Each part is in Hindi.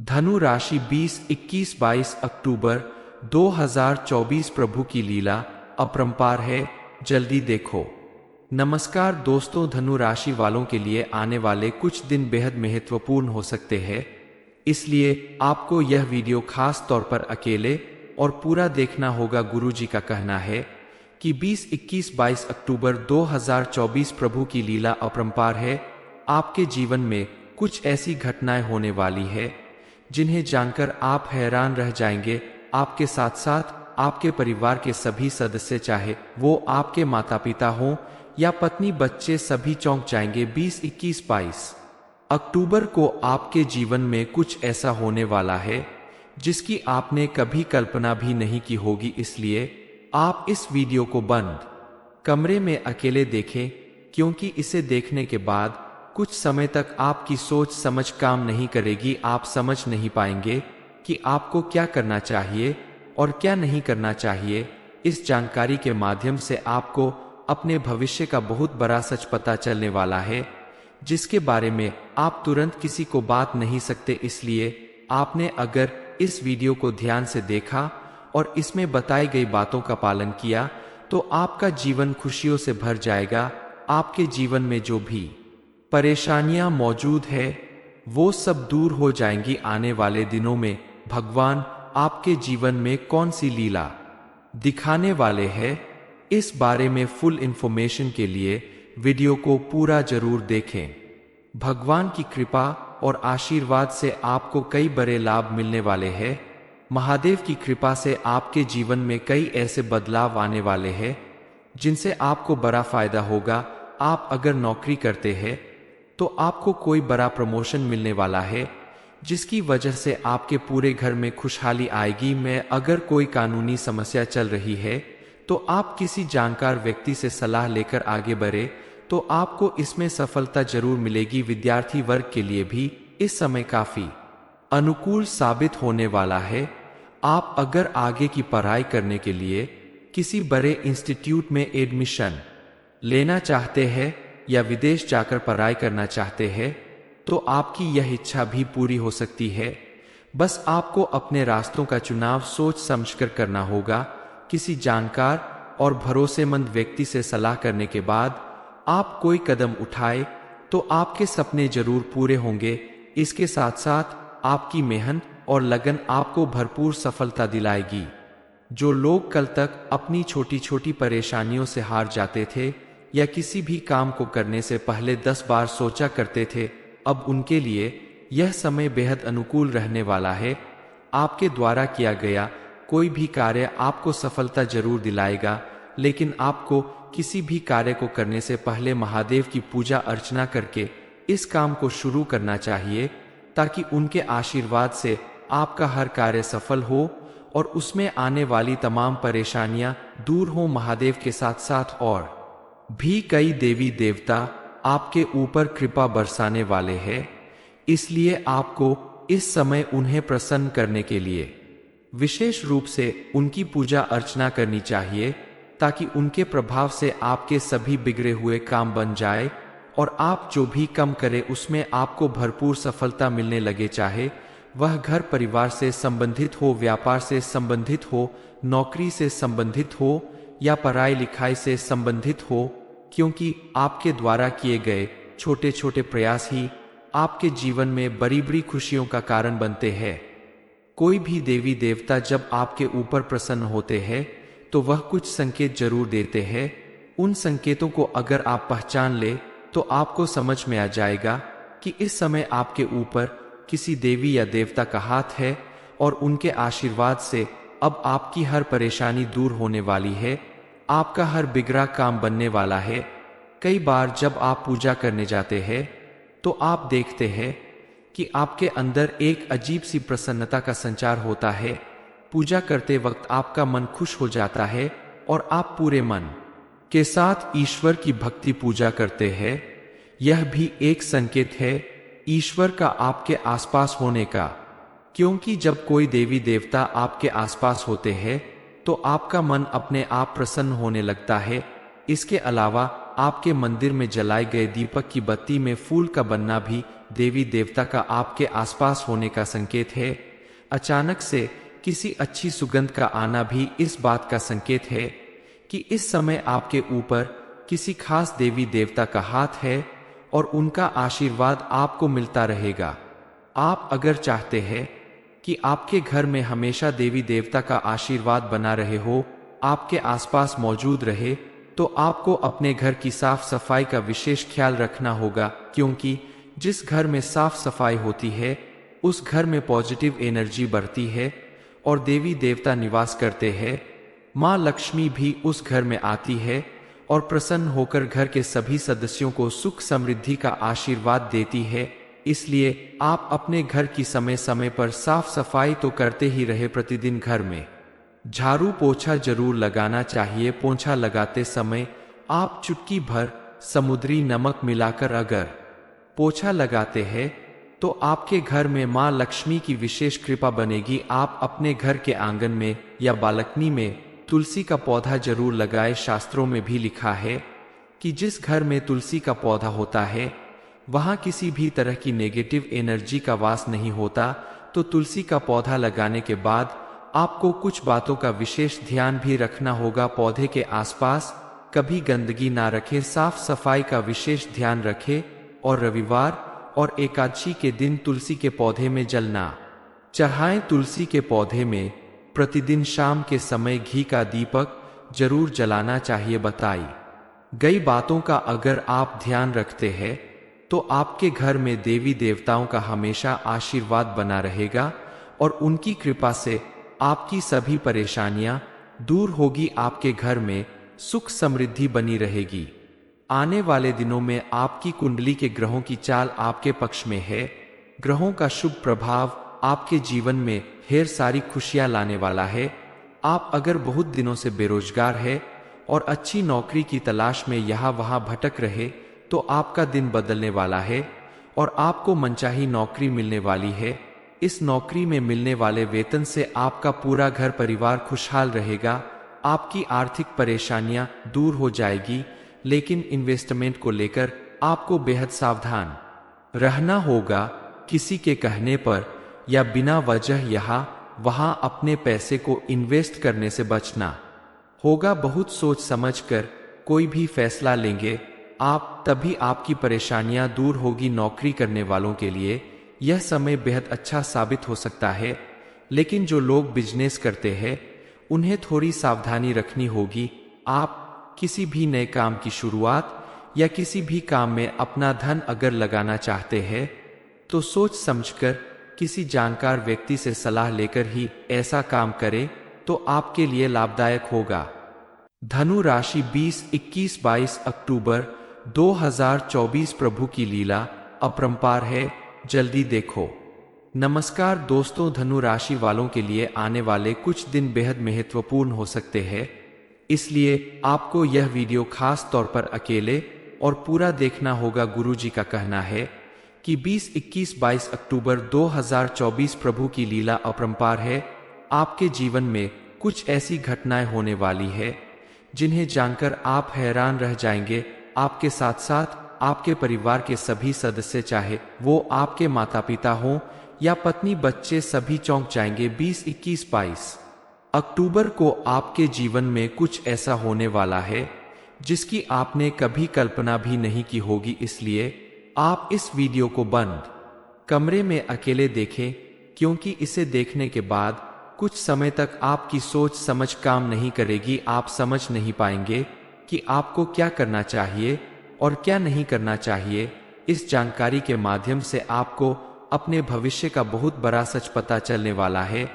धनु राशि 20-21-22 अक्टूबर 2024 प्रभु की लीला अपरंपार है, जल्दी देखो। नमस्कार दोस्तों, धनु राशि वालों के लिए आने वाले कुछ दिन बेहद महत्वपूर्ण हो सकते हैं, इसलिए आपको यह वीडियो खास तौर पर अकेले और पूरा देखना होगा। गुरुजी का कहना है कि 20-21-22 अक्टूबर 2024 प्रभु की लीला अपरंपार है। आपके जीवन में कुछ ऐसी घटनाएं होने वाली है जिन्हें जानकर आप हैरान रह जाएंगे। आपके साथ साथ आपके परिवार के सभी सदस्य, चाहे वो आपके माता पिता हों या पत्नी बच्चे, सभी चौंक जाएंगे। 20-21-22 अक्टूबर को आपके जीवन में कुछ ऐसा होने वाला है जिसकी आपने कभी कल्पना भी नहीं की होगी, इसलिए आप इस वीडियो को बंद कमरे में अकेले देखें, क्योंकि इसे देखने के बाद कुछ समय तक आपकी सोच समझ काम नहीं करेगी। आप समझ नहीं पाएंगे कि आपको क्या करना चाहिए और क्या नहीं करना चाहिए। इस जानकारी के माध्यम से आपको अपने भविष्य का बहुत बड़ा सच पता चलने वाला है, जिसके बारे में आप तुरंत किसी को बात नहीं सकते। इसलिए आपने अगर इस वीडियो को ध्यान से देखा और इसमें बताई गई बातों का पालन किया तो आपका जीवन खुशियों से भर जाएगा। आपके जीवन में जो भी परेशानियां मौजूद है वो सब दूर हो जाएंगी। आने वाले दिनों में भगवान आपके जीवन में कौन सी लीला दिखाने वाले हैं, इस बारे में फुल इंफॉर्मेशन के लिए वीडियो को पूरा जरूर देखें। भगवान की कृपा और आशीर्वाद से आपको कई बड़े लाभ मिलने वाले हैं। महादेव की कृपा से आपके जीवन में कई ऐसे बदलाव आने वाले हैं जिनसे आपको बड़ा फायदा होगा। आप अगर नौकरी करते हैं तो आपको कोई बड़ा प्रमोशन मिलने वाला है, जिसकी वजह से आपके पूरे घर में खुशहाली आएगी। में अगर कोई कानूनी समस्या चल रही है तो आप किसी जानकार व्यक्ति से सलाह लेकर आगे बढ़े तो आपको इसमें सफलता जरूर मिलेगी। विद्यार्थी वर्ग के लिए भी इस समय काफी अनुकूल साबित होने वाला है। आप अगर आगे की पढ़ाई करने के लिए किसी बड़े इंस्टीट्यूट में एडमिशन लेना चाहते हैं या विदेश जाकर पढ़ाई करना चाहते हैं तो आपकी यह इच्छा भी पूरी हो सकती है। बस आपको अपने रास्तों का चुनाव सोच समझकर करना होगा। किसी जानकार और भरोसेमंद व्यक्ति से सलाह करने के बाद आप कोई कदम उठाए तो आपके सपने जरूर पूरे होंगे। इसके साथ साथ आपकी मेहनत और लगन आपको भरपूर सफलता दिलाएगी। जो लोग कल तक अपनी छोटी छोटी परेशानियों से हार जाते थे या किसी भी काम को करने से पहले 10 बार सोचा करते थे, अब उनके लिए यह समय बेहद अनुकूल रहने वाला है। आपके द्वारा किया गया कोई भी कार्य आपको सफलता जरूर दिलाएगा, लेकिन आपको किसी भी कार्य को करने से पहले महादेव की पूजा अर्चना करके इस काम को शुरू करना चाहिए, ताकि उनके आशीर्वाद से आपका हर कार्य सफल हो और उसमें आने वाली तमाम परेशानियां दूर हो। महादेव के साथ साथ और भी कई देवी देवता आपके ऊपर कृपा बरसाने वाले हैं, इसलिए आपको इस समय उन्हें प्रसन्न करने के लिए विशेष रूप से उनकी पूजा अर्चना करनी चाहिए, ताकि उनके प्रभाव से आपके सभी बिगड़े हुए काम बन जाए और आप जो भी काम करें उसमें आपको भरपूर सफलता मिलने लगे। चाहे वह घर परिवार से संबंधित हो, व्यापार से संबंधित हो, नौकरी से संबंधित हो या पढ़ाई लिखाई से संबंधित हो, क्योंकि आपके द्वारा किए गए छोटे छोटे प्रयास ही आपके जीवन में बड़ी बड़ी खुशियों का कारण बनते हैं। कोई भी देवी देवता जब आपके ऊपर प्रसन्न होते हैं तो वह कुछ संकेत जरूर देते हैं। उन संकेतों को अगर आप पहचान ले तो आपको समझ में आ जाएगा कि इस समय आपके ऊपर किसी देवी या देवता का हाथ है और उनके आशीर्वाद से अब आपकी हर परेशानी दूर होने वाली है। आपका हर बिगड़ा काम बनने वाला है। कई बार जब आप पूजा करने जाते हैं तो आप देखते हैं कि आपके अंदर एक अजीब सी प्रसन्नता का संचार होता है। पूजा करते वक्त आपका मन खुश हो जाता है और आप पूरे मन के साथ ईश्वर की भक्ति पूजा करते हैं। यह भी एक संकेत है ईश्वर का आपके आसपास होने का, क्योंकि जब कोई देवी देवता आपके आसपास होते हैं तो आपका मन अपने आप प्रसन्न होने लगता है। इसके अलावा आपके मंदिर में जलाए गए दीपक की बत्ती में फूल का बनना भी देवी देवता का आपके आसपास होने का संकेत है। अचानक से किसी अच्छी सुगंध का आना भी इस बात का संकेत है कि इस समय आपके ऊपर किसी खास देवी देवता का हाथ है और उनका आशीर्वाद आपको मिलता रहेगा। आप अगर चाहते हैं कि आपके घर में हमेशा देवी देवता का आशीर्वाद बना रहे हो, आपके आसपास मौजूद रहे, तो आपको अपने घर की साफ सफाई का विशेष ख्याल रखना होगा, क्योंकि जिस घर में साफ सफाई होती है उस घर में पॉजिटिव एनर्जी बढ़ती है और देवी देवता निवास करते हैं। माँ लक्ष्मी भी उस घर में आती है और प्रसन्न होकर घर के सभी सदस्यों को सुख समृद्धि का आशीर्वाद देती है। इसलिए आप अपने घर की समय समय पर साफ सफाई तो करते ही रहे। प्रतिदिन घर में झाड़ू पोछा जरूर लगाना चाहिए। पोछा लगाते समय आप चुटकी भर समुद्री नमक मिलाकर अगर पोछा लगाते हैं तो आपके घर में माँ लक्ष्मी की विशेष कृपा बनेगी। आप अपने घर के आंगन में या बालकनी में तुलसी का पौधा जरूर लगाए। शास्त्रों में भी लिखा है कि जिस घर में तुलसी का पौधा होता है वहां किसी भी तरह की नेगेटिव एनर्जी का वास नहीं होता। तो तुलसी का पौधा लगाने के बाद आपको कुछ बातों का विशेष ध्यान भी रखना होगा। पौधे के आसपास कभी गंदगी ना रखें, साफ सफाई का विशेष ध्यान रखें और रविवार और एकादशी के दिन तुलसी के पौधे में जल ना चढ़ाएं। तुलसी के पौधे में प्रतिदिन शाम के समय घी का दीपक जरूर जलाना चाहिए। बताई गई बातों का अगर आप ध्यान रखते हैं तो आपके घर में देवी देवताओं का हमेशा आशीर्वाद बना रहेगा और उनकी कृपा से आपकी सभी परेशानियां दूर होगी। आपके घर में सुख समृद्धि बनी रहेगी। आने वाले दिनों में आपकी कुंडली के ग्रहों की चाल आपके पक्ष में है। ग्रहों का शुभ प्रभाव आपके जीवन में ढेर सारी खुशियां लाने वाला है। आप अगर बहुत दिनों से बेरोजगार है और अच्छी नौकरी की तलाश में यहाँ वहां भटक रहे तो आपका दिन बदलने वाला है और आपको मनचाही नौकरी मिलने वाली है। इस नौकरी में मिलने वाले वेतन से आपका पूरा घर परिवार खुशहाल रहेगा। आपकी आर्थिक परेशानियां दूर हो जाएगी, लेकिन इन्वेस्टमेंट को लेकर आपको बेहद सावधान रहना होगा। किसी के कहने पर या बिना वजह यहाँ वहां अपने पैसे को इन्वेस्ट करने से बचना होगा। बहुत सोच समझकर कोई भी फैसला लेंगे आप, तभी आपकी परेशानियां दूर होगी। नौकरी करने वालों के लिए यह समय बेहद अच्छा साबित हो सकता है, लेकिन जो लोग बिजनेस करते हैं उन्हें थोड़ी सावधानी रखनी होगी। आप किसी भी नए काम की शुरुआत या किसी भी काम में अपना धन अगर लगाना चाहते हैं तो सोच समझकर किसी जानकार व्यक्ति से सलाह लेकर ही ऐसा काम करें तो आपके लिए लाभदायक होगा। धनु राशि 20, 21, 22 अक्टूबर 2024 प्रभु की लीला अपरंपार है, जल्दी देखो। नमस्कार दोस्तों, धनु राशि वालों के लिए आने वाले कुछ दिन बेहद महत्वपूर्ण हो सकते हैं, इसलिए आपको यह वीडियो खास तौर पर अकेले और पूरा देखना होगा। गुरुजी का कहना है कि 20, 21, 22 अक्टूबर 2024 प्रभु की लीला अपरंपार है। आपके जीवन में कुछ ऐसी घटनाएं होने वाली है जिन्हें जानकर आप हैरान रह जाएंगे। आपके साथ साथ आपके परिवार के सभी सदस्य, चाहे वो आपके माता पिता हों या पत्नी बच्चे, सभी चौंक जाएंगे। 20, 21, 22 अक्टूबर को आपके जीवन में कुछ ऐसा होने वाला है जिसकी आपने कभी कल्पना भी नहीं की होगी, इसलिए आप इस वीडियो को बंद कमरे में अकेले देखें, क्योंकि इसे देखने के बाद कुछ समय तक आपकी सोच समझ काम नहीं करेगी। आप समझ नहीं पाएंगे कि आपको क्या करना चाहिए और क्या नहीं करना चाहिए। इस जानकारी के माध्यम से आपको अपने भविष्य का बहुत बड़ा सच पता चलने वाला है,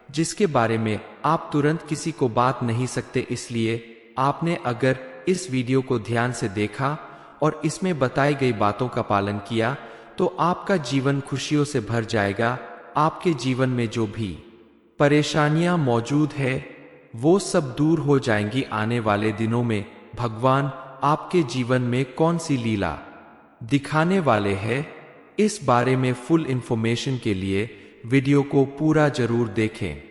जिसके बारे में आप तुरंत किसी को बात नहीं सकते। इसलिए आपने अगर इस वीडियो को ध्यान से देखा और इसमें बताई गई बातों का पालन किया तो आपका जीवन खुशियों से भर जाएगा। आपके जीवन में जो भी परेशानियां मौजूद है वो सब दूर हो जाएंगी। आने वाले दिनों में भगवान आपके जीवन में कौन सी लीला दिखाने वाले हैं, इस बारे में फुल इंफॉर्मेशन के लिए वीडियो को पूरा जरूर देखें।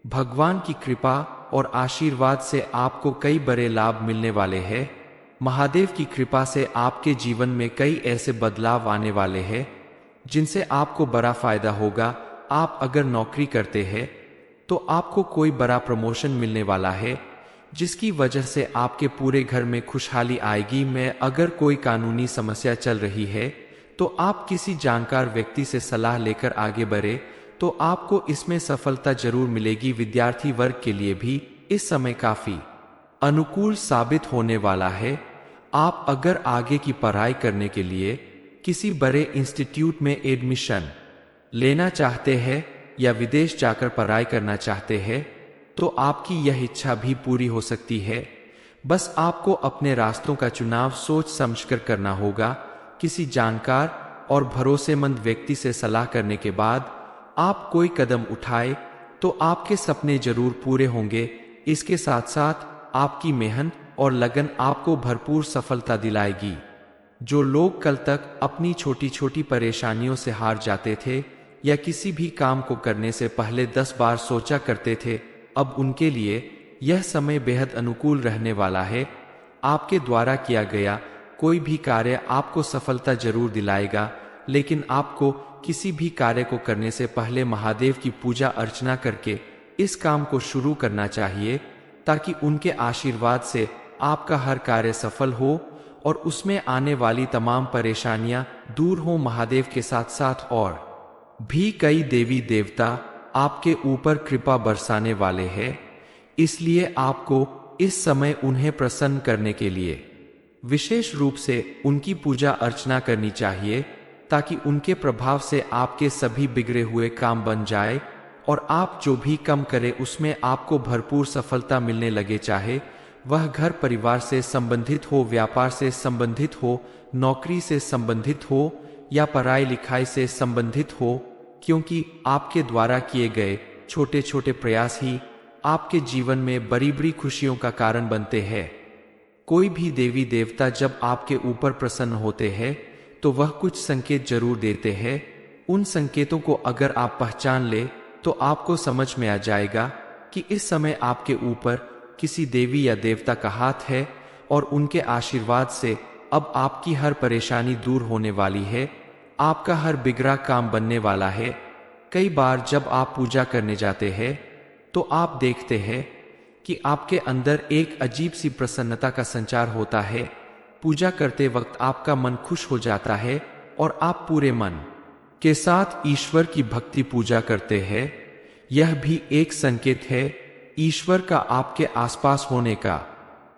भगवान की कृपा और आशीर्वाद से आपको कई बड़े लाभ मिलने वाले हैं। महादेव की कृपा से आपके जीवन में कई ऐसे बदलाव आने वाले हैं जिनसे आपको बड़ा फायदा होगा। आप अगर नौकरी करते हैं तो आपको कोई बड़ा प्रमोशन मिलने वाला है, जिसकी वजह से आपके पूरे घर में खुशहाली आएगी। में अगर कोई कानूनी समस्या चल रही है तो आप किसी जानकार व्यक्ति से सलाह लेकर आगे बढ़े तो आपको इसमें सफलता जरूर मिलेगी। विद्यार्थी वर्ग के लिए भी इस समय काफी अनुकूल साबित होने वाला है। आप अगर आगे की पढ़ाई करने के लिए किसी बड़े इंस्टीट्यूट में एडमिशन लेना चाहते हैं या विदेश जाकर पढ़ाई करना चाहते हैं तो आपकी यह इच्छा भी पूरी हो सकती है। बस आपको अपने रास्तों का चुनाव सोच समझकर करना होगा। किसी जानकार और भरोसेमंद व्यक्ति से सलाह करने के बाद आप कोई कदम उठाए तो आपके सपने जरूर पूरे होंगे। इसके साथ साथ आपकी मेहनत और लगन आपको भरपूर सफलता दिलाएगी। जो लोग कल तक अपनी छोटी छोटी परेशानियों से हार जाते थे या किसी भी काम को करने से पहले 10 बार सोचा करते थे, अब उनके लिए यह समय बेहद अनुकूल रहने वाला है। आपके द्वारा किया गया कोई भी कार्य आपको सफलता जरूर दिलाएगा, लेकिन आपको किसी भी कार्य को करने से पहले महादेव की पूजा अर्चना करके इस काम को शुरू करना चाहिए, ताकि उनके आशीर्वाद से आपका हर कार्य सफल हो और उसमें आने वाली तमाम परेशानियां दूर हो। महादेव के साथ साथ और भी कई देवी देवता आपके ऊपर कृपा बरसाने वाले हैं, इसलिए आपको इस समय उन्हें प्रसन्न करने के लिए विशेष रूप से उनकी पूजा अर्चना करनी चाहिए, ताकि उनके प्रभाव से आपके सभी बिगड़े हुए काम बन जाए और आप जो भी काम करें उसमें आपको भरपूर सफलता मिलने लगे। चाहे वह घर परिवार से संबंधित हो, व्यापार से संबंधित हो, नौकरी से संबंधित हो या पढ़ाई लिखाई से संबंधित हो, क्योंकि आपके द्वारा किए गए छोटे छोटे प्रयास ही आपके जीवन में बड़ी बड़ी खुशियों का कारण बनते हैं। कोई भी देवी देवता जब आपके ऊपर प्रसन्न होते हैं तो वह कुछ संकेत जरूर देते हैं। उन संकेतों को अगर आप पहचान ले तो आपको समझ में आ जाएगा कि इस समय आपके ऊपर किसी देवी या देवता का हाथ है और उनके आशीर्वाद से अब आपकी हर परेशानी दूर होने वाली है। आपका हर बिगड़ा काम बनने वाला है। कई बार जब आप पूजा करने जाते हैं तो आप देखते हैं कि आपके अंदर एक अजीब सी प्रसन्नता का संचार होता है। पूजा करते वक्त आपका मन खुश हो जाता है और आप पूरे मन के साथ ईश्वर की भक्ति पूजा करते हैं। यह भी एक संकेत है ईश्वर का आपके आसपास होने का,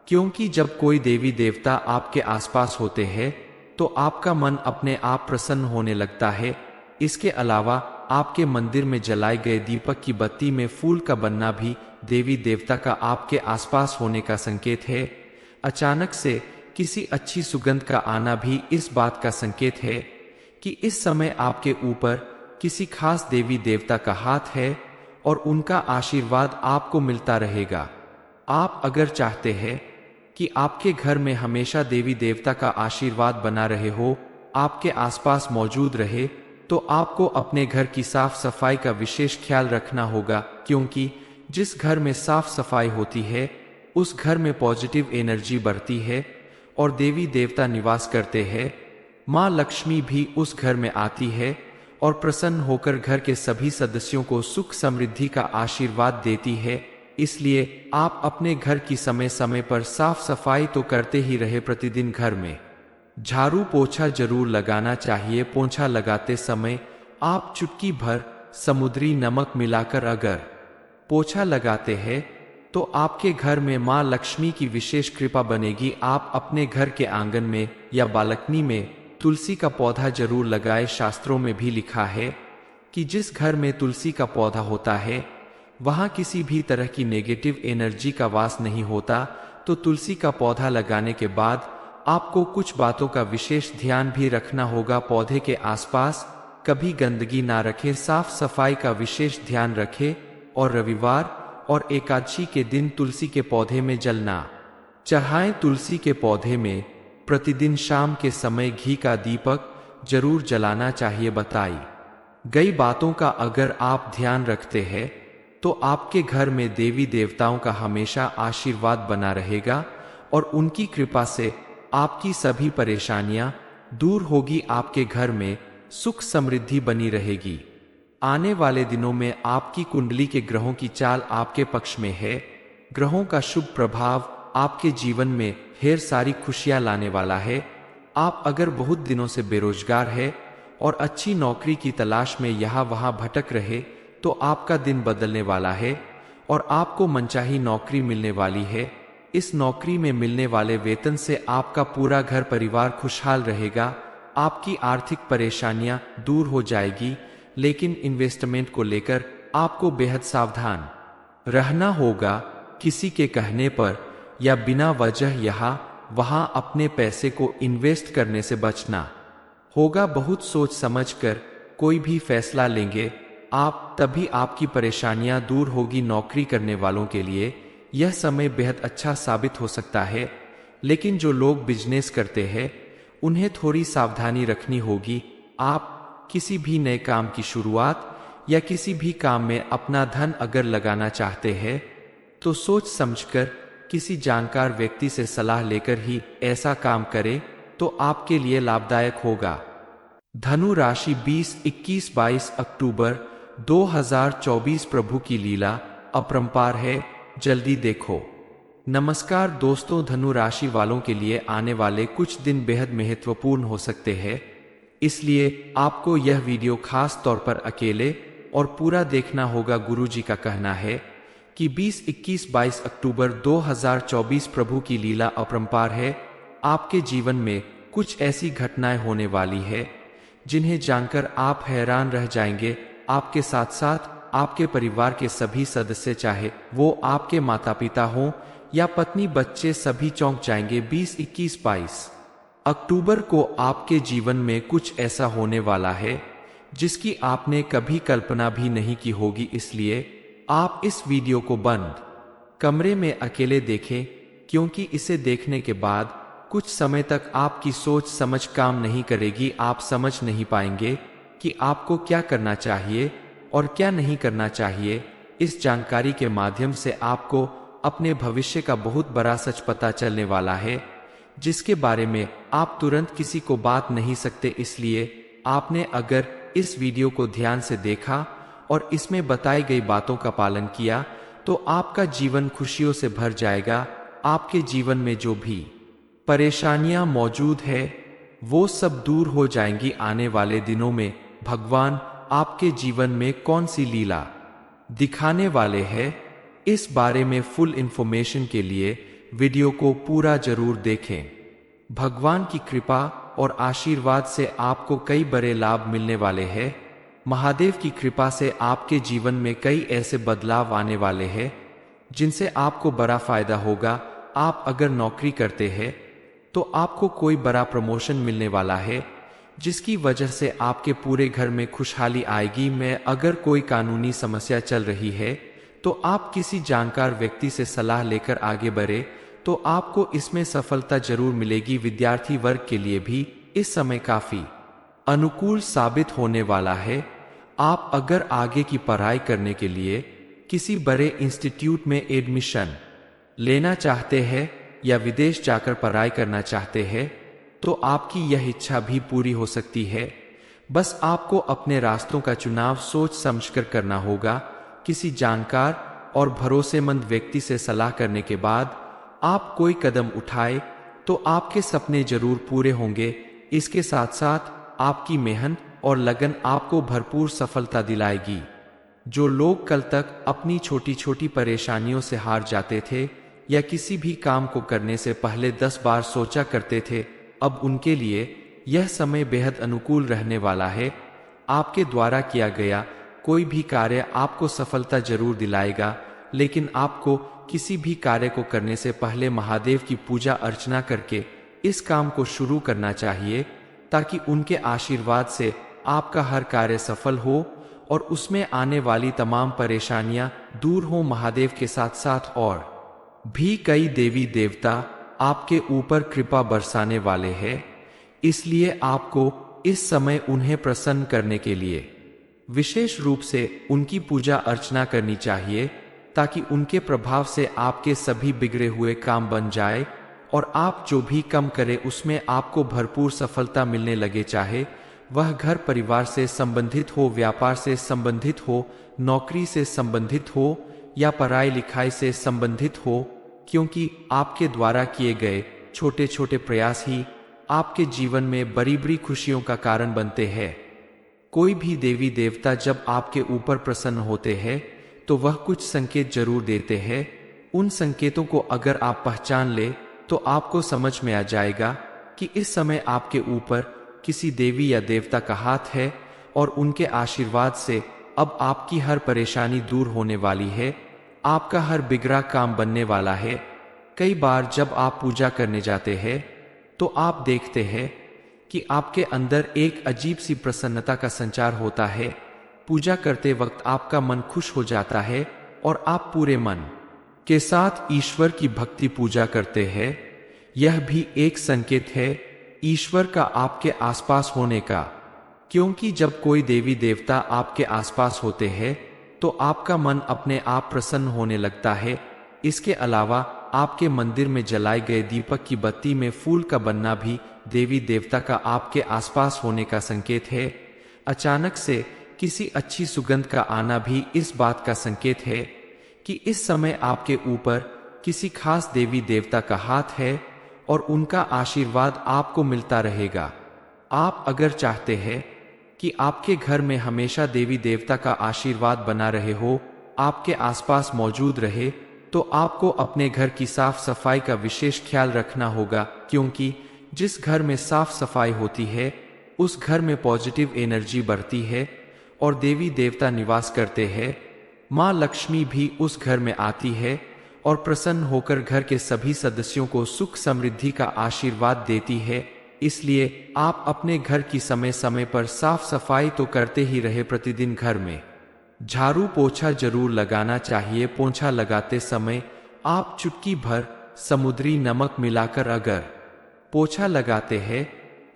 क्योंकि जब कोई देवी देवता आपके आसपास होते हैं तो आपका मन अपने आप प्रसन्न होने लगता है। इसके अलावा आपके मंदिर में जलाए गए दीपक की बत्ती में फूल का बनना भी देवी देवता का आपके आसपास होने का संकेत है। अचानक से किसी अच्छी सुगंध का आना भी इस बात का संकेत है कि इस समय आपके ऊपर किसी खास देवी देवता का हाथ है और उनका आशीर्वाद आपको मिलता रहेगा। आप अगर चाहते हैं कि आपके घर में हमेशा देवी देवता का आशीर्वाद बना रहे हो, आपके आसपास मौजूद रहे, तो आपको अपने घर की साफ सफाई का विशेष ख्याल रखना होगा, क्योंकि जिस घर में साफ सफाई होती है उस घर में पॉजिटिव एनर्जी बढ़ती है और देवी देवता निवास करते हैं। माँ लक्ष्मी भी उस घर में आती है और प्रसन्न होकर घर के सभी सदस्यों को सुख समृद्धि का आशीर्वाद देती है। इसलिए आप अपने घर की समय समय पर साफ सफाई तो करते ही रहे। प्रतिदिन घर में झाड़ू पोछा जरूर लगाना चाहिए। पोछा लगाते समय आप चुटकी भर समुद्री नमक मिलाकर अगर पोछा लगाते हैं तो आपके घर में माँ लक्ष्मी की विशेष कृपा बनेगी। आप अपने घर के आंगन में या बालकनी में तुलसी का पौधा जरूर लगाए। शास्त्रों में भी लिखा है कि जिस घर में तुलसी का पौधा होता है वहां किसी भी तरह की नेगेटिव एनर्जी का वास नहीं होता। तो तुलसी का पौधा लगाने के बाद आपको कुछ बातों का विशेष ध्यान भी रखना होगा। पौधे के आसपास कभी गंदगी ना रखें, साफ सफाई का विशेष ध्यान रखें और रविवार और एकादशी के दिन तुलसी के पौधे में जल ना चढ़ाएं। तुलसी के पौधे में प्रतिदिन शाम के समय घी का दीपक जरूर जलाना चाहिए। बताई गई बातों का अगर आप ध्यान रखते हैं तो आपके घर में देवी देवताओं का हमेशा आशीर्वाद बना रहेगा और उनकी कृपा से आपकी सभी परेशानियां दूर होगी। आपके घर में सुख समृद्धि बनी रहेगी। आने वाले दिनों में आपकी कुंडली के ग्रहों की चाल आपके पक्ष में है। ग्रहों का शुभ प्रभाव आपके जीवन में ढेर सारी खुशियां लाने वाला है। आप अगर बहुत दिनों से बेरोजगार है और अच्छी नौकरी की तलाश में यहाँ वहां भटक रहे तो आपका दिन बदलने वाला है और आपको मनचाही नौकरी मिलने वाली है। इस नौकरी में मिलने वाले वेतन से आपका पूरा घर परिवार खुशहाल रहेगा। आपकी आर्थिक परेशानियां दूर हो जाएगी, लेकिन इन्वेस्टमेंट को लेकर आपको बेहद सावधान रहना होगा। किसी के कहने पर या बिना वजह यहाँ वहां अपने पैसे को इन्वेस्ट करने से बचना होगा। बहुत सोच समझकर कोई भी फैसला लेंगे आप, तभी आपकी परेशानियां दूर होगी। नौकरी करने वालों के लिए यह समय बेहद अच्छा साबित हो सकता है, लेकिन जो लोग बिजनेस करते हैं उन्हें थोड़ी सावधानी रखनी होगी। आप किसी भी नए काम की शुरुआत या किसी भी काम में अपना धन अगर लगाना चाहते हैं तो सोच समझकर किसी जानकार व्यक्ति से सलाह लेकर ही ऐसा काम करें तो आपके लिए लाभदायक होगा। धनु राशि 20-21-22 अक्टूबर 2024 प्रभु की लीला अपरंपार है, जल्दी देखो। नमस्कार दोस्तों, धनु राशि वालों के लिए आने वाले कुछ दिन बेहद महत्वपूर्ण हो सकते हैं, इसलिए आपको यह वीडियो खास तौर पर अकेले और पूरा देखना होगा। गुरुजी का कहना है कि 20-21-22 अक्टूबर 2024 प्रभु की लीला अपरंपार है। आपके जीवन में कुछ ऐसी घटनाएं होने वाली है जिन्हें जानकर आप हैरान रह जाएंगे। आपके साथ साथ आपके परिवार के सभी सदस्य, चाहे वो आपके माता पिता हों या पत्नी बच्चे, सभी चौंक जाएंगे। 20-21-22 अक्टूबर को आपके जीवन में कुछ ऐसा होने वाला है जिसकी आपने कभी कल्पना भी नहीं की होगी, इसलिए आप इस वीडियो को बंद कमरे में अकेले देखें, क्योंकि इसे देखने के बाद कुछ समय तक आपकी सोच समझ काम नहीं करेगी। आप समझ नहीं पाएंगे कि आपको क्या करना चाहिए और क्या नहीं करना चाहिए। इस जानकारी के माध्यम से आपको अपने भविष्य का बहुत बड़ा सच पता चलने वाला है, जिसके बारे में आप तुरंत किसी को बात नहीं सकते। इसलिए आपने अगर इस वीडियो को ध्यान से देखा और इसमें बताई गई बातों का पालन किया तो आपका जीवन खुशियों से भर जाएगा। आपके जीवन में जो भी परेशानियां मौजूद है वो सब दूर हो जाएंगी। आने वाले दिनों में भगवान आपके जीवन में कौन सी लीला दिखाने वाले हैं, इस बारे में फुल इंफॉर्मेशन के लिए वीडियो को पूरा जरूर देखें। भगवान की कृपा और आशीर्वाद से आपको कई बड़े लाभ मिलने वाले हैं। महादेव की कृपा से आपके जीवन में कई ऐसे बदलाव आने वाले हैं जिनसे आपको बड़ा फायदा होगा। आप अगर नौकरी करते हैं तो आपको कोई बड़ा प्रमोशन मिलने वाला है, जिसकी वजह से आपके पूरे घर में खुशहाली आएगी। में अगर कोई कानूनी समस्या चल रही है तो आप किसी जानकार व्यक्ति से सलाह लेकर आगे बढ़े तो आपको इसमें सफलता जरूर मिलेगी। विद्यार्थी वर्ग के लिए भी इस समय काफी अनुकूल साबित होने वाला है। आप अगर आगे की पढ़ाई करने के लिए किसी बड़े इंस्टीट्यूट में एडमिशन लेना चाहते हैं या विदेश जाकर पढ़ाई करना चाहते हैं तो आपकी यह इच्छा भी पूरी हो सकती है। बस आपको अपने रास्तों का चुनाव सोच समझकर करना होगा। किसी जानकार और भरोसेमंद व्यक्ति से सलाह करने के बाद आप कोई कदम उठाए तो आपके सपने जरूर पूरे होंगे। इसके साथ साथ आपकी मेहनत और लगन आपको भरपूर सफलता दिलाएगी। जो लोग कल तक अपनी छोटी छोटी परेशानियों से हार जाते थे या किसी भी काम को करने से पहले 10 बार सोचा करते थे, अब उनके लिए यह समय बेहद अनुकूल रहने वाला है। आपके द्वारा किया गया कोई भी कार्य आपको सफलता जरूर दिलाएगा, लेकिन आपको किसी भी कार्य को करने से पहले महादेव की पूजा अर्चना करके इस काम को शुरू करना चाहिए, ताकि उनके आशीर्वाद से आपका हर कार्य सफल हो और उसमें आने वाली तमाम परेशानियां दूर हो। महादेव के साथ साथ और भी कई देवी देवता आपके ऊपर कृपा बरसाने वाले हैं, इसलिए आपको इस समय उन्हें प्रसन्न करने के लिए विशेष रूप से उनकी पूजा अर्चना करनी चाहिए, ताकि उनके प्रभाव से आपके सभी बिगड़े हुए काम बन जाए और आप जो भी काम करें उसमें आपको भरपूर सफलता मिलने लगे। चाहे वह घर परिवार से संबंधित हो, व्यापार से संबंधित हो, नौकरी से संबंधित हो या पढ़ाई लिखाई से संबंधित हो, क्योंकि आपके द्वारा किए गए छोटे छोटे प्रयास ही आपके जीवन में बड़ी बड़ी खुशियों का कारण बनते हैं। कोई भी देवी देवता जब आपके ऊपर प्रसन्न होते हैं तो वह कुछ संकेत जरूर देते हैं। उन संकेतों को अगर आप पहचान ले तो आपको समझ में आ जाएगा कि इस समय आपके ऊपर किसी देवी या देवता का हाथ है और उनके आशीर्वाद से अब आपकी हर परेशानी दूर होने वाली है, आपका हर बिगड़ा काम बनने वाला है। कई बार जब आप पूजा करने जाते हैं तो आप देखते हैं कि आपके अंदर एक अजीब सी प्रसन्नता का संचार होता है। पूजा करते वक्त आपका मन खुश हो जाता है और आप पूरे मन के साथ ईश्वर की भक्ति पूजा करते हैं। यह भी एक संकेत है ईश्वर का आपके आसपास होने का, क्योंकि जब कोई देवी देवता आपके आसपास होते हैं तो आपका मन अपने आप प्रसन्न होने लगता है। इसके अलावा आपके मंदिर में जलाए गए दीपक की बत्ती में फूल का बनना भी देवी देवता का आपके आसपास होने का संकेत है। अचानक से किसी अच्छी सुगंध का आना भी इस बात का संकेत है कि इस समय आपके ऊपर किसी खास देवी देवता का हाथ है और उनका आशीर्वाद आपको मिलता रहेगा। आप अगर चाहते हैं कि आपके घर में हमेशा देवी देवता का आशीर्वाद बना रहे हो, आपके आसपास मौजूद रहे, तो आपको अपने घर की साफ सफाई का विशेष ख्याल रखना होगा, क्योंकि जिस घर में साफ सफाई होती है उस घर में पॉजिटिव एनर्जी बढ़ती है और देवी देवता निवास करते हैं। माँ लक्ष्मी भी उस घर में आती है और प्रसन्न होकर घर के सभी सदस्यों को सुख समृद्धि का आशीर्वाद देती है। इसलिए आप अपने घर की समय समय पर साफ सफाई तो करते ही रहे। प्रतिदिन घर में झाड़ू पोछा जरूर लगाना चाहिए। पोछा लगाते समय आप चुटकी भर समुद्री नमक मिलाकर अगर पोछा लगाते हैं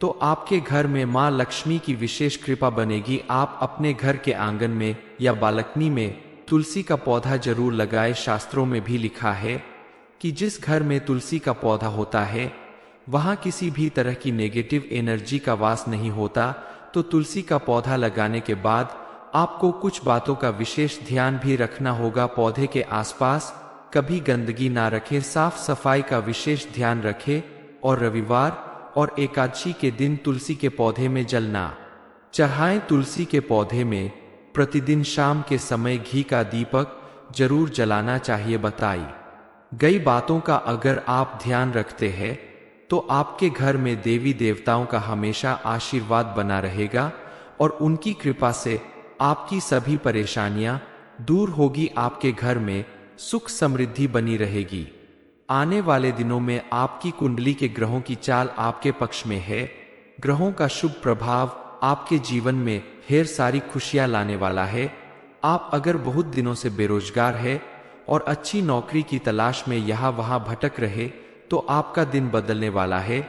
तो आपके घर में माँ लक्ष्मी की विशेष कृपा बनेगी। आप अपने घर के आंगन में या बालकनी में तुलसी का पौधा जरूर लगाए। शास्त्रों में भी लिखा है कि जिस घर में तुलसी का पौधा होता है वहां किसी भी तरह की नेगेटिव एनर्जी का वास नहीं होता। तो तुलसी का पौधा लगाने के बाद आपको कुछ बातों का विशेष ध्यान भी रखना होगा। पौधे के आसपास कभी गंदगी ना रखें, साफ सफाई का विशेष ध्यान रखें और रविवार और एकादशी के दिन तुलसी के पौधे में जल ना चढ़ाएं। तुलसी के पौधे में प्रतिदिन शाम के समय घी का दीपक जरूर जलाना चाहिए। बताई गई बातों का अगर आप ध्यान रखते हैं तो आपके घर में देवी देवताओं का हमेशा आशीर्वाद बना रहेगा और उनकी कृपा से आपकी सभी परेशानियां दूर होगी। आपके घर में सुख समृद्धि बनी रहेगी। आने वाले दिनों में आपकी कुंडली के ग्रहों की चाल आपके पक्ष में है। ग्रहों का शुभ प्रभाव आपके जीवन में ढेर सारी खुशियां लाने वाला है। आप अगर बहुत दिनों से बेरोजगार है और अच्छी नौकरी की तलाश में यहाँ वहां भटक रहे तो आपका दिन बदलने वाला है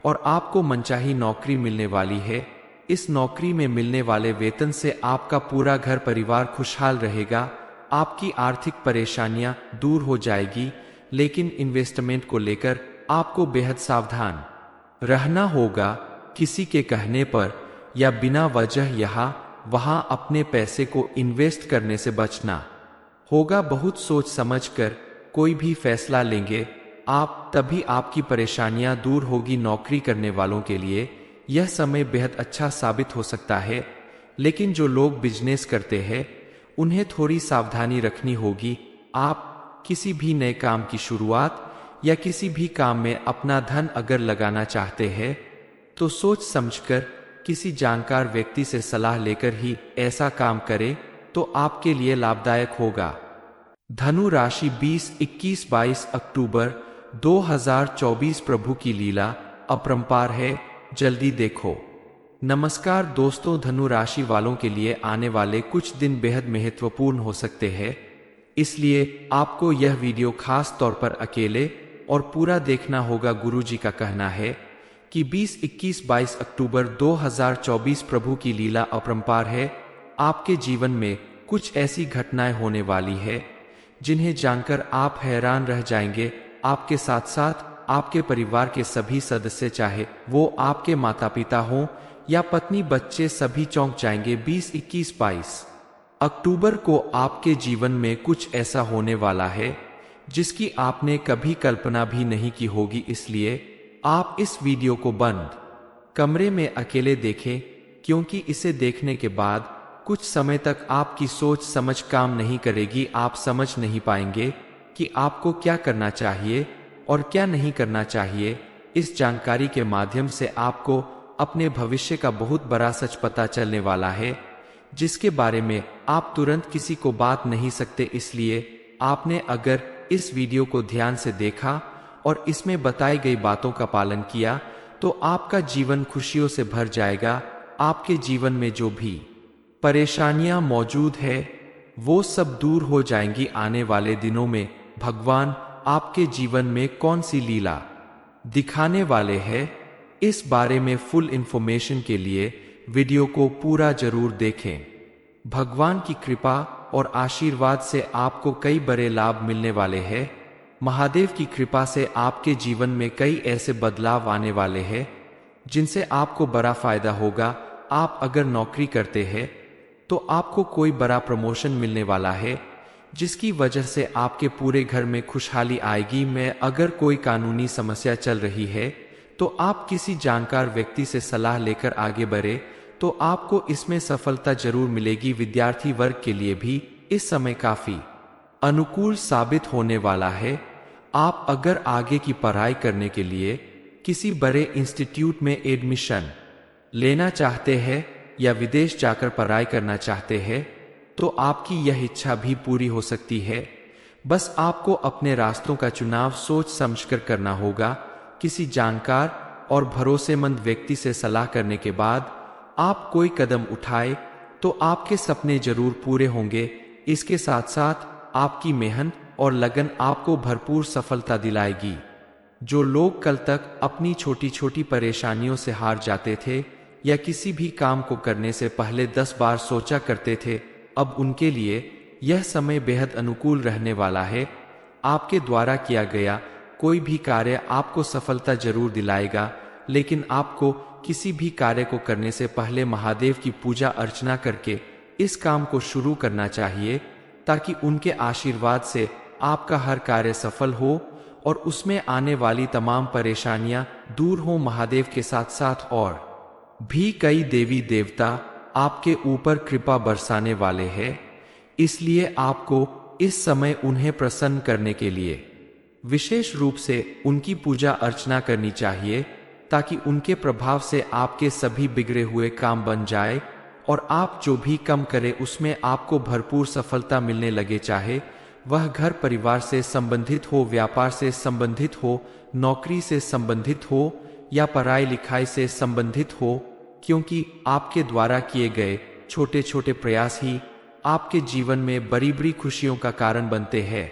और आपको मनचाही नौकरी मिलने वाली है। इस नौकरी में मिलने वाले वेतन से आपका पूरा घर परिवार खुशहाल रहेगा। आपकी आर्थिक परेशानियां दूर हो जाएगी, लेकिन इन्वेस्टमेंट को लेकर आपको बेहद सावधान रहना होगा। किसी के कहने पर या बिना वजह यहाँ वहां अपने पैसे को इन्वेस्ट करने से बचना होगा। बहुत सोच समझकर कोई भी फैसला लेंगे आप, तभी आपकी परेशानियां दूर होगी। नौकरी करने वालों के लिए यह समय बेहद अच्छा साबित हो सकता है, लेकिन जो लोग बिजनेस करते हैं उन्हें थोड़ी सावधानी रखनी होगी। आप किसी भी नए काम की शुरुआत या किसी भी काम में अपना धन अगर लगाना चाहते हैं तो सोच समझकर किसी जानकार व्यक्ति से सलाह लेकर ही ऐसा काम करें तो आपके लिए लाभदायक होगा। धनु राशि 20-21-22 अक्टूबर 2024 प्रभु की लीला अपरंपार है, जल्दी देखो। नमस्कार दोस्तों, धनु राशि वालों के लिए आने वाले कुछ दिन बेहद महत्वपूर्ण हो सकते हैं, इसलिए आपको यह वीडियो खास तौर पर अकेले और पूरा देखना होगा। गुरुजी का कहना है कि 20-21-22 अक्टूबर 2024 प्रभु की लीला अपरंपार है। आपके जीवन में कुछ ऐसी घटनाएं होने वाली है जिन्हें जानकर आप हैरान रह जाएंगे। आपके साथ साथ आपके परिवार के सभी सदस्य, चाहे वो आपके माता पिता हों या पत्नी बच्चे सभी चौंक जाएंगे। 20, 21, 22 अक्टूबर को आपके जीवन में कुछ ऐसा होने वाला है जिसकी आपने कभी कल्पना भी नहीं की होगी, इसलिए आप इस वीडियो को बंद कमरे में अकेले देखें, क्योंकि इसे देखने के बाद कुछ समय तक आपकी सोच समझ काम नहीं करेगी। आप समझ नहीं पाएंगे कि आपको क्या करना चाहिए और क्या नहीं करना चाहिए। इस जानकारी के माध्यम से आपको अपने भविष्य का बहुत बड़ा सच पता चलने वाला है, जिसके बारे में आप तुरंत किसी को बात नहीं सकते। इसलिए आपने अगर इस वीडियो को ध्यान से देखा और इसमें बताई गई बातों का पालन किया तो आपका जीवन खुशियों से भर जाएगा। आपके जीवन में जो भी परेशानियां मौजूद है वो सब दूर हो जाएंगी। आने वाले दिनों में भगवान आपके जीवन में कौन सी लीला दिखाने वाले हैं, इस बारे में फुल इंफॉर्मेशन के लिए वीडियो को पूरा जरूर देखें। भगवान की कृपा और आशीर्वाद से आपको कई बड़े लाभ मिलने वाले हैं। महादेव की कृपा से आपके जीवन में कई ऐसे बदलाव आने वाले हैं जिनसे आपको बड़ा फायदा होगा। आप अगर नौकरी करते हैं तो आपको कोई बड़ा प्रमोशन मिलने वाला है, जिसकी वजह से आपके पूरे घर में खुशहाली आएगी। में अगर कोई कानूनी समस्या चल रही है तो आप किसी जानकार व्यक्ति से सलाह लेकर आगे बढ़े तो आपको इसमें सफलता जरूर मिलेगी। विद्यार्थी वर्ग के लिए भी इस समय काफी अनुकूल साबित होने वाला है। आप अगर आगे की पढ़ाई करने के लिए किसी बड़े इंस्टीट्यूट में एडमिशन लेना चाहते हैं या विदेश जाकर पढ़ाई करना चाहते हैं तो आपकी यह इच्छा भी पूरी हो सकती है। बस आपको अपने रास्तों का चुनाव सोच समझकर करना होगा। किसी जानकार और भरोसेमंद व्यक्ति से सलाह करने के बाद आप कोई कदम उठाए तो आपके सपने जरूर पूरे होंगे। इसके साथ साथ आपकी मेहनत और लगन आपको भरपूर सफलता दिलाएगी। जो लोग कल तक अपनी छोटी छोटी परेशानियों से हार जाते थे या किसी भी काम को करने से पहले 10 बार सोचा करते थे, अब उनके लिए यह समय बेहद अनुकूल रहने वाला है। आपके द्वारा किया गया कोई भी कार्य आपको सफलता जरूर दिलाएगा, लेकिन आपको किसी भी कार्य को करने से पहले महादेव की पूजा अर्चना करके इस काम को शुरू करना चाहिए, ताकि उनके आशीर्वाद से आपका हर कार्य सफल हो और उसमें आने वाली तमाम परेशानियां दूर हो। महादेव के साथ साथ और भी कई देवी देवता आपके ऊपर कृपा बरसाने वाले हैं, इसलिए आपको इस समय उन्हें प्रसन्न करने के लिए विशेष रूप से उनकी पूजा अर्चना करनी चाहिए, ताकि उनके प्रभाव से आपके सभी बिगड़े हुए काम बन जाए और आप जो भी काम करें उसमें आपको भरपूर सफलता मिलने लगे। चाहे वह घर परिवार से संबंधित हो, व्यापार से संबंधित हो, नौकरी से संबंधित हो या पढ़ाई लिखाई से संबंधित हो, क्योंकि आपके द्वारा किए गए छोटे छोटे प्रयास ही आपके जीवन में बड़ी बड़ी खुशियों का कारण बनते हैं।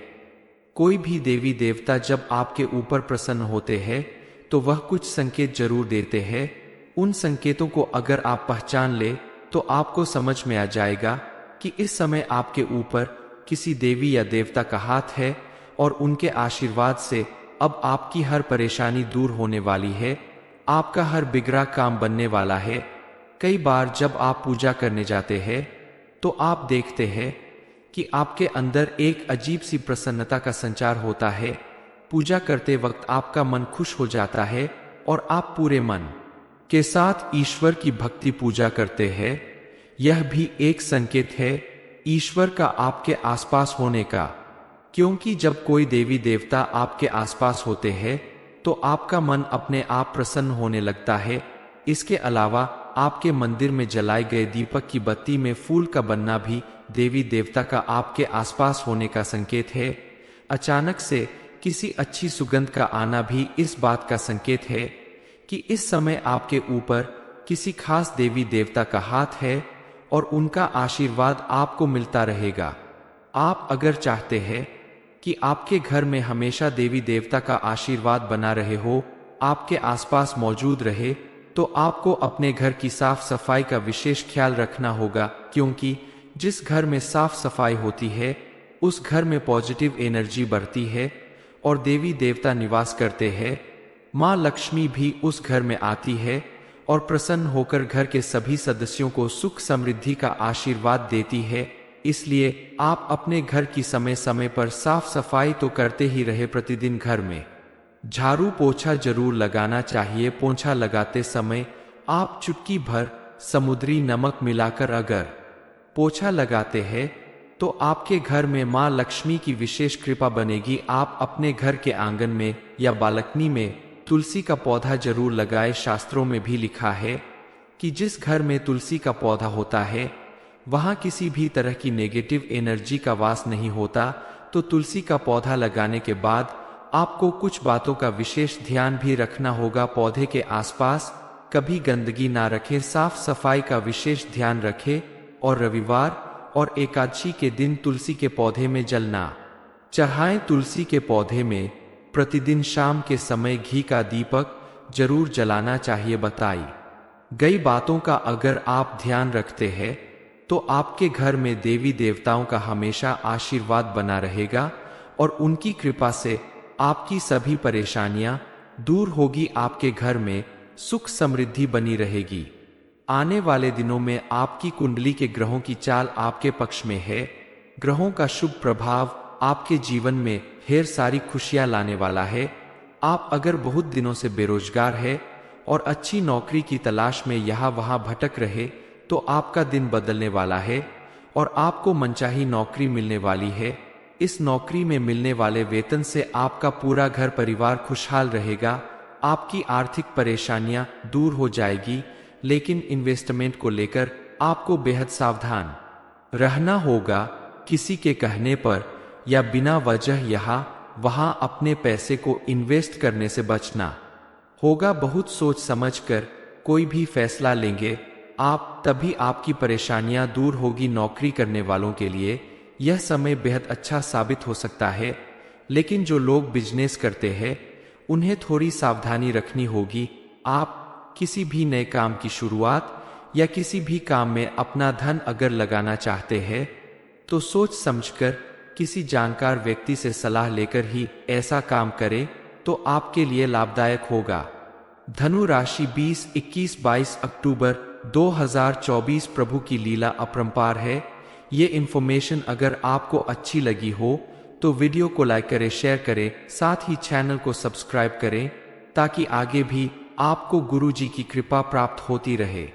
कोई भी देवी देवता जब आपके ऊपर प्रसन्न होते हैं तो वह कुछ संकेत जरूर देते हैं। उन संकेतों को अगर आप पहचान ले तो आपको समझ में आ जाएगा कि इस समय आपके ऊपर किसी देवी या देवता का हाथ है और उनके आशीर्वाद से अब आपकी हर परेशानी दूर होने वाली है। आपका हर बिगड़ा काम बनने वाला है। कई बार जब आप पूजा करने जाते हैं तो आप देखते हैं कि आपके अंदर एक अजीब सी प्रसन्नता का संचार होता है। पूजा करते वक्त आपका मन खुश हो जाता है और आप पूरे मन के साथ ईश्वर की भक्ति पूजा करते हैं। यह भी एक संकेत है ईश्वर का आपके आसपास होने का, क्योंकि जब कोई देवी देवता आपके आसपास होते हैं तो आपका मन अपने आप प्रसन्न होने लगता है। इसके अलावा आपके मंदिर में जलाए गए दीपक की बत्ती में फूल का बनना भी देवी देवता का आपके आसपास होने का संकेत है। अचानक से किसी अच्छी सुगंध का आना भी इस बात का संकेत है कि इस समय आपके ऊपर किसी खास देवी देवता का हाथ है और उनका आशीर्वाद आपको मिलता रहेगा। आप अगर चाहते हैं कि आपके घर में हमेशा देवी देवता का आशीर्वाद बना रहे हो, आपके आसपास मौजूद रहे, तो आपको अपने घर की साफ सफाई का विशेष ख्याल रखना होगा, क्योंकि जिस घर में साफ सफाई होती है उस घर में पॉजिटिव एनर्जी बढ़ती है और देवी देवता निवास करते हैं। माँ लक्ष्मी भी उस घर में आती है और प्रसन्न होकर घर के सभी सदस्यों को सुख समृद्धि का आशीर्वाद देती है। इसलिए आप अपने घर की समय समय पर साफ सफाई तो करते ही रहे। प्रतिदिन घर में झाड़ू पोछा जरूर लगाना चाहिए। पोछा लगाते समय आप चुटकी भर समुद्री नमक मिलाकर अगर पोछा लगाते हैं तो आपके घर में मां लक्ष्मी की विशेष कृपा बनेगी। आप अपने घर के आंगन में या बालकनी में तुलसी का पौधा जरूर लगाए। शास्त्रों में भी लिखा है कि जिस घर में तुलसी का पौधा होता है वहां किसी भी तरह की नेगेटिव एनर्जी का वास नहीं होता। तो तुलसी का पौधा लगाने के बाद आपको कुछ बातों का विशेष ध्यान भी रखना होगा। पौधे के आसपास कभी गंदगी ना रखें, साफ सफाई का विशेष ध्यान रखें और रविवार और एकादशी के दिन तुलसी के पौधे में जल ना चढ़ाएं। तुलसी के पौधे में प्रतिदिन शाम के समय घी का दीपक जरूर जलाना चाहिए। बताई गई बातों का अगर आप ध्यान रखते हैं तो आपके घर में देवी देवताओं का हमेशा आशीर्वाद बना रहेगा और उनकी कृपा से आपकी सभी परेशानियां दूर होगी। आपके घर में सुख समृद्धि बनी रहेगी। आने वाले दिनों में आपकी कुंडली के ग्रहों की चाल आपके पक्ष में है। ग्रहों का शुभ प्रभाव आपके जीवन में ढेर सारी खुशियां लाने वाला है। आप अगर बहुत दिनों से बेरोजगार है और अच्छी नौकरी की तलाश में यहाँ वहां भटक रहे तो आपका दिन बदलने वाला है और आपको मनचाही नौकरी मिलने वाली है। इस नौकरी में मिलने वाले वेतन से आपका पूरा घर परिवार खुशहाल रहेगा। आपकी आर्थिक परेशानियां दूर हो जाएगी, लेकिन इन्वेस्टमेंट को लेकर आपको बेहद सावधान रहना होगा। किसी के कहने पर या बिना वजह यहाँ वहां अपने पैसे को इन्वेस्ट करने से बचना होगा। बहुत सोच समझकर कोई भी फैसला लेंगे आप, तभी आपकी परेशानियां दूर होगी। नौकरी करने वालों के लिए यह समय बेहद अच्छा साबित हो सकता है, लेकिन जो लोग बिजनेस करते हैं उन्हें थोड़ी सावधानी रखनी होगी। आप किसी भी नए काम की शुरुआत या किसी भी काम में अपना धन अगर लगाना चाहते हैं तो सोच समझकर किसी जानकार व्यक्ति से सलाह लेकर ही ऐसा काम करें तो आपके लिए लाभदायक होगा। धनु राशि 20, 21, 22 अक्टूबर 2024 प्रभु की लीला अपरंपार है। ये इन्फॉर्मेशन अगर आपको अच्छी लगी हो तो वीडियो को लाइक करें, शेयर करें, साथ ही चैनल को सब्सक्राइब करें ताकि आगे भी आपको गुरु जी की कृपा प्राप्त होती रहे।